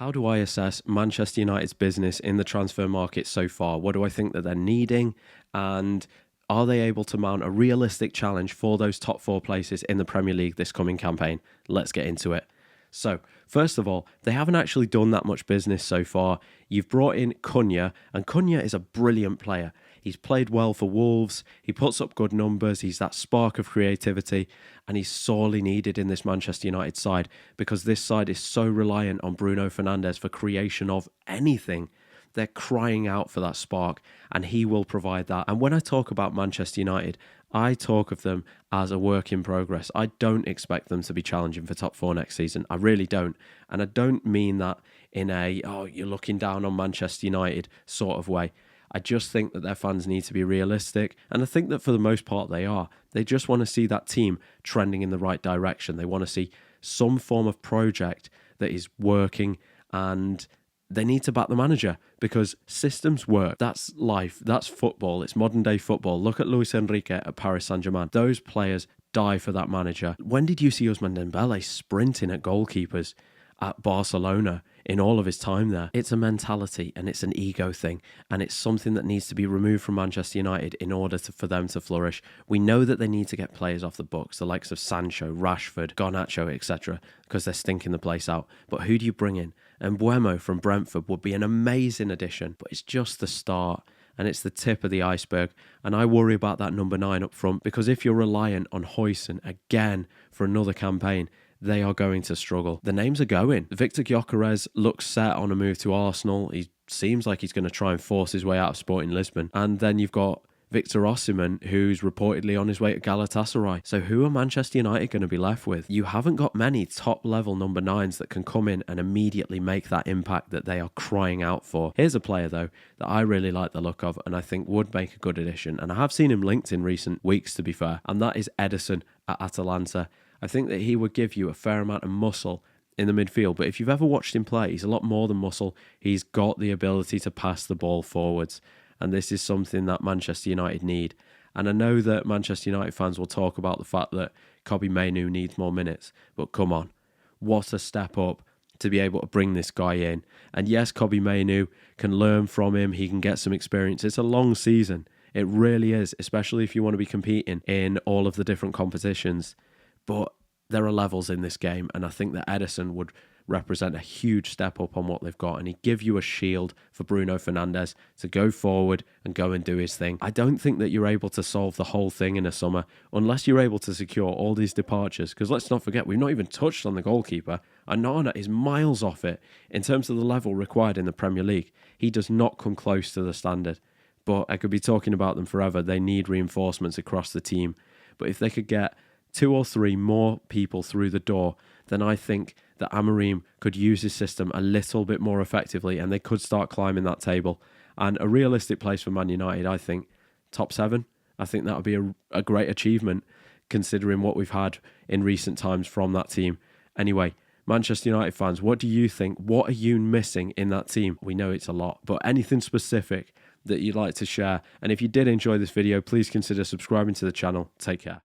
How do I assess Manchester United's business in the transfer market so far? What do I think that they're needing? And are they able to mount a realistic challenge for those top four places in the Premier League this coming campaign? Let's get into it. So, first of all, they haven't actually done that much business so far. You've brought in Cunha, and Cunha is a brilliant player. He's played well for Wolves, he puts up good numbers, he's that spark of creativity, and he's sorely needed in this Manchester United side because this side is so reliant on Bruno Fernandes for creation of anything. They're crying out for that spark, and he will provide that. And when I talk about Manchester United, I talk of them as a work in progress. I don't expect them to be challenging for top four next season. I really don't. And I don't mean that in a, oh, you're looking down on Manchester United sort of way. I just think that their fans need to be realistic. And I think that for the most part they are. They just want to see that team trending in the right direction. They want to see some form of project that is working, and they need to back the manager because systems work. That's life. That's football. It's modern day football. Look at Luis Enrique at Paris Saint-Germain. Those players die for that manager. When did you see Ousmane Dembele sprinting at goalkeepers at Barcelona in all of his time there? It's a mentality and it's an ego thing, and it's something that needs to be removed from Manchester United in order for them to flourish. We know that they need to get players off the books, the likes of Sancho, Rashford, Garnacho, etc., because they're stinking the place out. But who do you bring in? And Mbeumo from Brentford would be an amazing addition, but it's just the start and it's the tip of the iceberg. And I worry about that number 9 up front, because if you're reliant on Huijsen again for another campaign, they are going to struggle. The names are going. Victor Gyökeres looks set on a move to Arsenal. He seems like he's going to try and force his way out of Sporting Lisbon. And then you've got Victor Osimhen, who's reportedly on his way to Galatasaray. So who are Manchester United going to be left with? You haven't got many top-level number 9s that can come in and immediately make that impact that they are crying out for. Here's a player, though, that I really like the look of and I think would make a good addition. And I have seen him linked in recent weeks, to be fair, and that is Ederson at Atalanta. I think that he would give you a fair amount of muscle in the midfield, but if you've ever watched him play, he's a lot more than muscle. He's got the ability to pass the ball forwards. And this is something that Manchester United need. And I know that Manchester United fans will talk about the fact that Kobbie Mainoo needs more minutes. But come on, what a step up to be able to bring this guy in. And yes, Kobbie Mainoo can learn from him. He can get some experience. It's a long season. It really is, especially if you want to be competing in all of the different competitions. But there are levels in this game, and I think that Ederson would represent a huge step up on what they've got, and he'd give you a shield for Bruno Fernandes to go forward and go and do his thing. I don't think that you're able to solve the whole thing in a summer unless you're able to secure all these departures, because let's not forget, we've not even touched on the goalkeeper. Onana is miles off it in terms of the level required in the Premier League. He does not come close to the standard, but I could be talking about them forever. They need reinforcements across the team, but if they could get 2 or 3 more people through the door, then I think that Amorim could use his system a little bit more effectively and they could start climbing that table. And a realistic place for Man United, I think, top 7. I think that would be a great achievement considering what we've had in recent times from that team. Anyway, Manchester United fans, what do you think? What are you missing in that team? We know it's a lot, but anything specific that you'd like to share? And if you did enjoy this video, please consider subscribing to the channel. Take care.